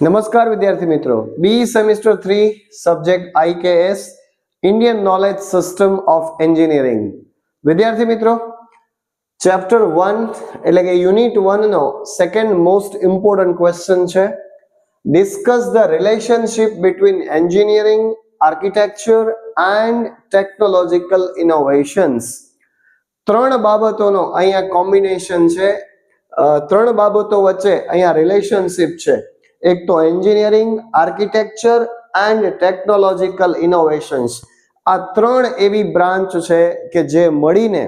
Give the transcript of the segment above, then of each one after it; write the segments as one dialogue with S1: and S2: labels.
S1: નમસ્કાર વિદ્યાર્થી મિત્રો, B semester 3 subject IKS Indian knowledge system of engineering. વિદ્યાર્થી મિત્રો, ચેપ્ટર 1 એટલે કે યુનિટ 1 નો સેકન્ડ મોસ્ટ ઇમ્પોર્ટન્ટ ક્વેશ્ચન છે. Discuss the relationship between engineering, architecture and technological innovations. ત્રણ બાબતોનો અહીંયા કોમ્બિનેશન છે. ત્રણ બાબતો વચ્ચે અહીંયા રિલેશનશિપ છે. એક તો engineering, architecture and technological innovations. આ ત્રણ એવી બ્રાન્ચ છે કે જે મળીને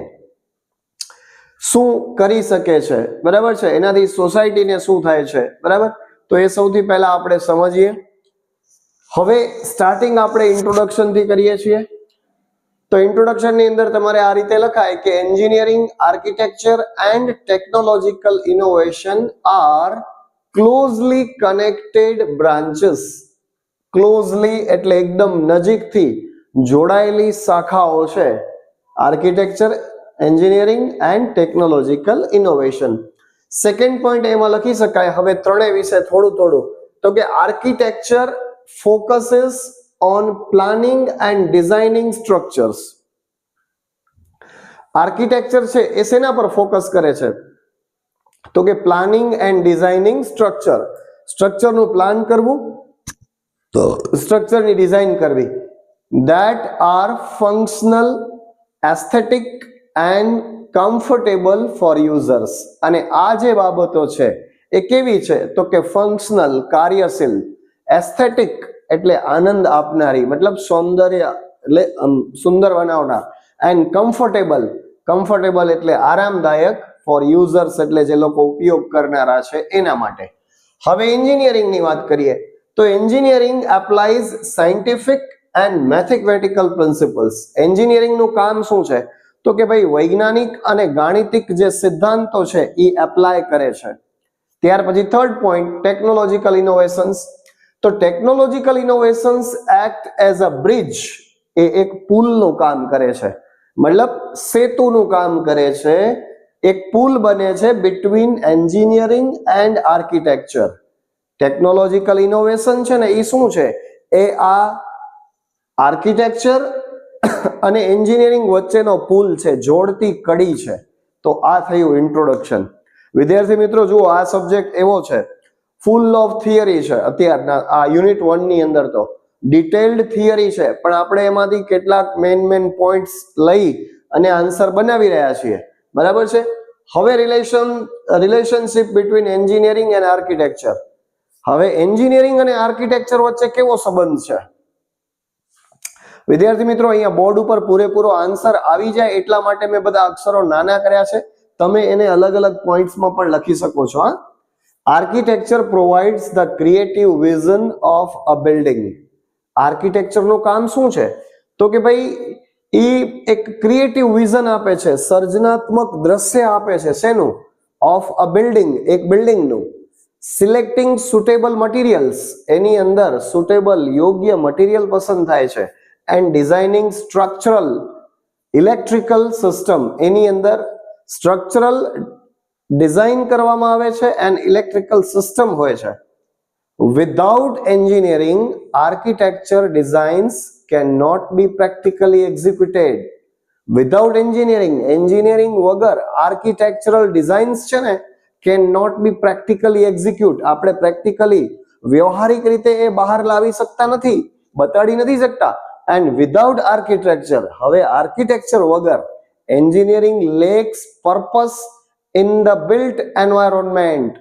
S1: શું કરી શકે છે, બરાબર છે, એનાથી સોસાયટીને શું થાય છે, બરાબર. તો એ સૌથી પહેલા આપણે સમજીએ. હવે સ્ટાર્ટિંગ આપણે ઇન્ટ્રોડક્શન થી કરીએ છીએ. તો ઇન્ટ્રોડક્શન ની અંદર તમારે આ રીતે લખાય કે engineering, architecture and technological innovation are closely connected branches. Closely એટલે એકદમ નજીકથી જોડાયેલી શાખાઓ છે architecture, engineering and technological innovation. Second point એમાં લખી શકાય હવે ત્રણેય વિશે થોડું તો કે architecture focuses on planning and designing structures. Architecture છે એ શેના પર ફોકસ કરે છે? તો કે પ્લાનિંગ એન્ડ ડિઝાઇનિંગ સ્ટ્રક્ચર. સ્ટ્રક્ચરનું પ્લાન કરવું, તો સ્ટ્રક્ચરની ડિઝાઇન કરવી. That are functional, aesthetic and comfortable four users. અને આ જે બાબતો છે એ કેવી છે? તો કે ફંક્શનલ, કાર્યશીલ, એસ્થેટિક એટલે આનંદ આપનારી, મતલબ સૌંદર્ય એટલે સુંદર બનાવનાર, એન્ડ કમ્ફર્ટેબલ, કમ્ફર્ટેબલ એટલે આરામદાયક, ફોર યુઝર્સ એટલે જે લોકો ઉપયોગ કરનારા છે એના માટે. હવે એન્જિનિયરિંગની વાત કરીએ તો engineering applies scientific and mathematical principles. એન્જિનિયરિંગનું કામ શું છે? તો કે ભાઈ વૈજ્ઞાનિક અને ગાણિતિક જે સિદ્ધાંતો છે એ એપ્લાય કરે છે. ત્યાર પછી થર્ડ પોઈન્ટ ટેકનોલોજીકલ ઇનોવેશન્સ. તો technological innovations act as a bridge. એ એક પુલનું કામ કરે છે, મતલબ સેતુનું કામ કરે છે. એક પુલ બને છે between engineering and architecture. Technological innovation છે ને એ શું છે? એ આ આર્કિટેક્ચર અને એન્જિનિયરિંગ વચ્ચેનો પુલ છે, જોડતી કડી છે. તો આ થયું ઇન્ટ્રોડક્શન. વિદ્યાર્થી મિત્રો જુઓ, આ સબ્જેક્ટ એવો છે ફૂલ ઓફ થિયરી છે. અત્યારના આ યુનિટ 1 ની અંદર તો ડિટેલ્ડ થિયરી છે, પણ આપણે એમાંથી કેટલાક મેન પોઈન્ટ્સ લઈ અને આન્સર બનાવી રહ્યા છીએ, બરાબર છે. હવે relationship between engineering and architecture. હવે એન્જિનિયરિંગ અને આર્કિટેક્ચર વચ્ચે કેવો સંબંધ છે? વિદ્યાર્થી મિત્રો, અહીંયા બોર્ડ ઉપર પૂરેપૂરો આન્સર આવી જાય એટલા માટે મેં બધા અક્ષરો નાના કર્યા છે. તમે એને અલગ અલગ પોઈન્ટ્સમાં પણ લખી શકો છો. Architecture provides the creative vision of a building. આર્કિટેક્ચરનું કામ શું છે? તો કે ભાઈ એ એક ક્રિએટિવ વિઝન આપે છે, સર્જનાત્મક દ્રશ્ય આપે છે. શેનું? ઓફ અ બિલ્ડિંગ, એક બિલ્ડિંગનું. સિલેક્ટિંગ સુટેબલ મટીરિયલ્સ, એની અંદર સુટેબલ, યોગ્ય મટીરિયલ પસંદ થાય છે. And designing structural, electrical system, એની અંદર સ્ટ્રક્ચરલ ડિઝાઇન કરવામાં આવે છે એન્ડ ઇલેક્ટ્રિકલ સિસ્ટમ હોય છે. Without engineering, architecture designs can not be practically executed. Without engineering, engineering વગર આર્કિટેક્ચરલ ડિઝાઇન્સ છે ને can not be practically execute. આપણે પ્રેક્ટિકલી વ્યવહારિક રીતે એ બહાર લાવી શકતા નથી, બતાડી નથી શકતા. એન્ડ વિધાઉટ આર્કિટેક્ચર, હવે આર્કિટેક્ચર વગર engineering lacks purpose in the built environment.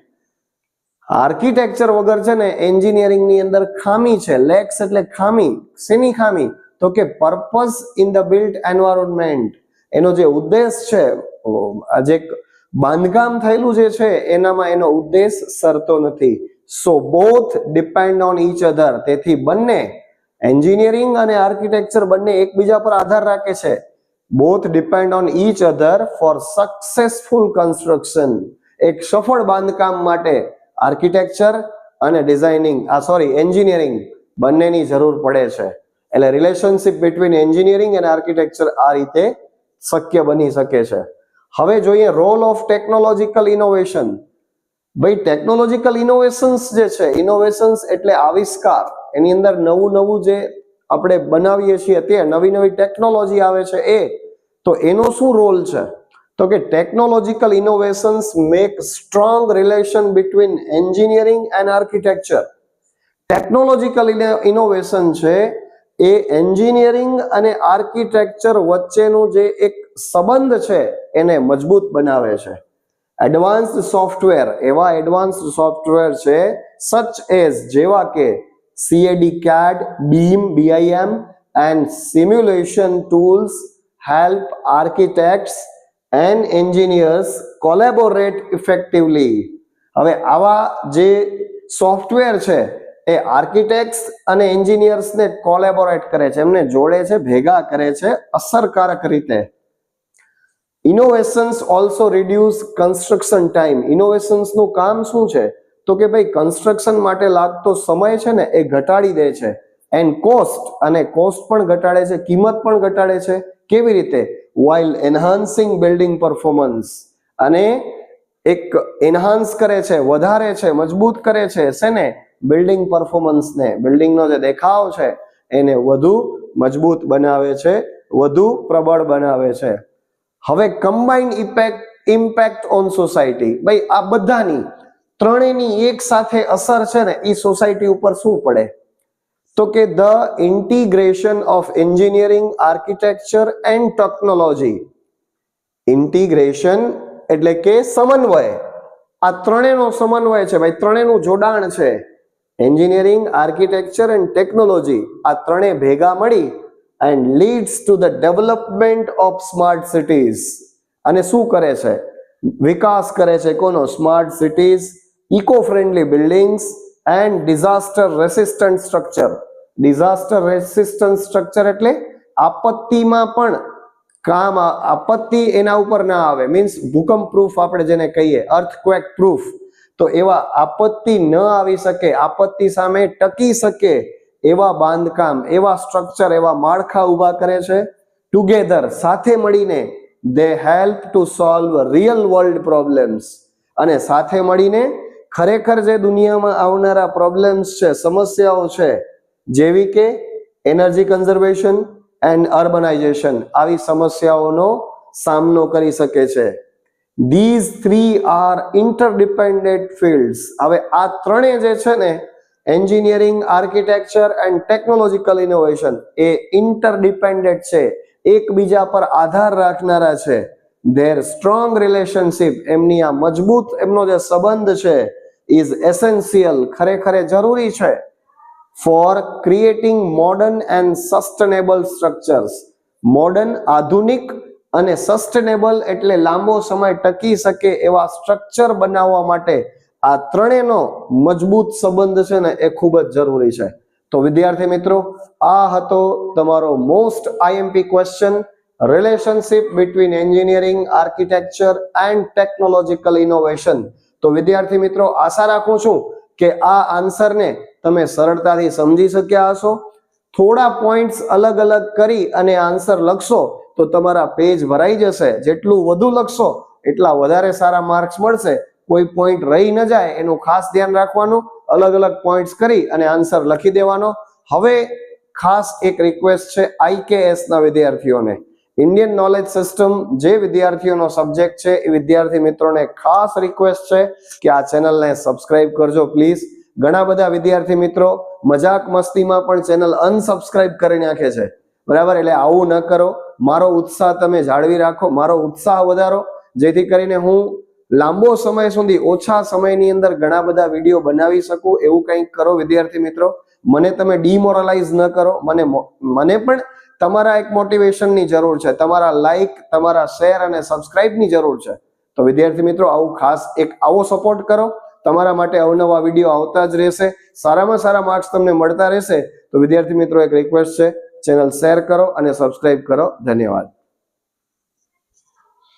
S1: Architecture વગર છે ને એન્જિનિયરિંગ ની અંદર ખામી છે. લેક્સ એટલે ખામી. શેની ખામી? તો કે purpose in the built environment. એનો જે ઉદ્દેશ છે, જે બાંધકામ થયેલું જે છે એનામાં એનો ઉદ્દેશ સરતો નથી. So both depend on each other. તેથી બંને એન્જિનિયરિંગ અને આર્કિટેક્ચર બંને એકબીજા પર આધાર રાખે છે. Both depend on each other for successful construction. એક સફળ બાંધકામ માટે આર્કિટેક્ચર અને એન્જિનિયરિંગ બંનેની જરૂર પડે છે. એટલે રિલેશનશિપ બિટવીન એન્જિનિયરિંગ અને આર્કિટેક્ચર આ રીતે શક્ય બની શકે છે. હવે જોઈએ રોલ ઓફ ટેકનોલોજીકલ ઇનોવેશન. ભાઈ ટેકનોલોજીકલ ઇનોવેશન્સ જે છે, ઇનોવેશન્સ એટલે આવિષ્કાર, એની અંદર નવું નવું જે આપણે બનાવીએ છીએ તે નવી નવી ટેકનોલોજી આવે છે એ, તો એનો શું રોલ છે? તો કે technological innovations make strong relation between engineering and architecture. Technological innovation છે એ એન્જિનિયરિંગ અને આર્કિટેક્ચર વચ્ચેનું જે એક સંબંધ છે એને મજબૂત બનાવે છે. એડવાન્સ્ડ સોફ્ટવેર, એવા એડવાન્સ્ડ સોફ્ટવેર છે સચ એઝ, જેવા કે CAD CAD, BIM and simulation tools help architects and engineers collaborate effectively. હવે આવા જે સોફ્ટવેર છે એ આર્કિટેક્ટ્સ અને એન્જિનિયર્સને કોલેબોરેટ કરે છે, એમને જોડે છે, ભેગા કરે છે અસરકારક રીતે. Innovations also reduce construction time. ઇનોવેશન્સનું કામ શું છે? તો કે ભાઈ કન્સ્ટ્રક્શન માટે લાગતો સમય છે ને એ ઘટાડી દે છે. એન્ડ કોસ્ટ, અને કોસ્ટ પણ ઘટાડે છે, કિંમત પણ ઘટાડે છે. કેવી રીતે? while enhancing building performance, અને એક એન્હાન્સ કરે છે, વધારે છે, મજબૂત કરે છે શેને? બિલ્ડિંગ પરફોર્મન્સને, બિલ્ડિંગનો જે દેખાવ છે એને વધુ મજબૂત બનાવે છે, વધુ પ્રબળ બનાવે છે. હવે કમ્બાઇન્ડ ઇમ્પેક્ટ ઓન સોસાયટી. ભાઈ આ બધાની ત્રણેયની એક સાથે અસર છે ને એ સોસાયટી ઉપર શું પડે? તો કે the integration of engineering, architecture and technology. Integration એટલે કે સમન્વય. આ ત્રણેયનો સમન્વય છે ભાઈ, ત્રણેયનું જોડાણ છે. એન્જિનિયરિંગ, આર્કિટેક્ચર એન્ડ ટેકનોલોજી, આ ત્રણેય ભેગા મળી and leads to the development of smart cities. અને શું કરે છે? વિકાસ કરે છે કોનો? Smart cities, eco friendly buildings and disaster resistant structure. Disaster resistant structure એટલે આપત્તિમાં પણ કામ, આપત્તિ એના ઉપર ના આવે, મીન્સ ભૂકંપ પ્રૂફ આપણે જેને કહીએ, અર્થક્વેક પ્રૂફ. તો એવા આપત્તિ ન આવી શકે, આપત્તિ સામે ટકી શકે એવા બાંધકામ, એવા સ્ટ્રક્ચર, એવા માળખા ઊભા કરે છે. ટુગેધર, સાથે મળીને, they help to solve real world problems. અને સાથે મળીને ખરેખર જે દુનિયામાં આવનારા પ્રોબ્લેમ્સ છે, સમસ્યાઓ છે, જેવી કે એનર્જી કન્ઝર્વેશન એન્ડ અર્બનાઇઝેશન, આવી સમસ્યાઓનો સામનો કરી શકે છે. These three are interdependent fields. હવે આ ત્રણે જે છે ને, engineering, architecture and technological innovation, એ ઇન્ટરડિપેન્ડન્ટ છે, એકબીજા પર આધાર રાખનારા છે. Their strong relationship, એમની આ મજબૂત એમનો જે સંબંધ છે, is essential, ખરેખર જરૂરી છે, for creating modern and sustainable structures. Modern, આધુનિક અને સસ્ટેનેબલ એટલે લાંબો સમય ટકી શકે એવા સ્ટ્રક્ચર બનાવવા માટે આ ત્રણેયનો મજબૂત સંબંધ છે ને એ ખૂબ જ જરૂરી છે. તો વિદ્યાર્થી મિત્રો, આ હતો તમારો most IMP question, relationship between engineering, architecture and technological innovation. તો વિદ્યાર્થી મિત્રો, આશા રાખું છું કે આ આન્સરને તમે સરળતાથી સમજી શક્યા હશો. થોડા પોઈન્ટ્સ અલગ અલગ કરી અને આન્સર લખશો તો તમારા પેજ ભરાઈ જશે. જેટલું વધુ લખશો એટલા વધારે સારા માર્ક્સ મળશે. કોઈ પોઈન્ટ રહી ન જાય એનું ખાસ ધ્યાન રાખવાનું. અલગ અલગ પોઈન્ટ્સ કરી અને આન્સર લખી દેવાનો. હવે ખાસ એક રિક્વેસ્ટ છે IKS ના વિદ્યાર્થીઓને, ઇન્ડિયન નોલેજ સિસ્ટમ જે વિદ્યાર્થીઓનો સબ્જેક્ટ છે એ વિદ્યાર્થી મિત્રોને ખાસ રિક્વેસ્ટ છે કે આ ચેનલને સબસ્ક્રાઇબ કરજો પ્લીઝ. ઘણા બધા વિદ્યાર્થી મિત્રો મજાક મસ્તીમાં પણ ચેનલ અનસબસ્ક્રાઇબ કરી નાખે છે, બરાબર? એટલે આવું ન કરો. મારો ઉત્સાહ તમે જાળવી રાખો, મારો ઉત્સાહ વધારો, જેથી કરીને હું લાંબો સમય સુધી, ઓછા સમયની અંદર ઘણા બધા વિડીયો બનાવી શકું. એવું કંઈક કરો વિદ્યાર્થી મિત્રો. મને તમે ડિમોરલાઇઝ ન કરો. મને પણ તમારા એક મોટિવેશનની જરૂર છે, તમારા લાઈક, તમારા શેર અને સબસ્ક્રાઇબની જરૂર છે. તો વિદ્યાર્થી મિત્રો, આવું ખાસ એક આવો સપોર્ટ કરો. તમારા માટે અવનવા વિડીયો આવતા જ રહેશે. સારામાં સારા માર્ક્સ તમને મળતા રહેશે. તો વિદ્યાર્થી મિત્રો, એક રિક્વેસ્ટ છે, ચેનલ શેર કરો અને સબસ્ક્રાઇબ કરો. ધન્યવાદ.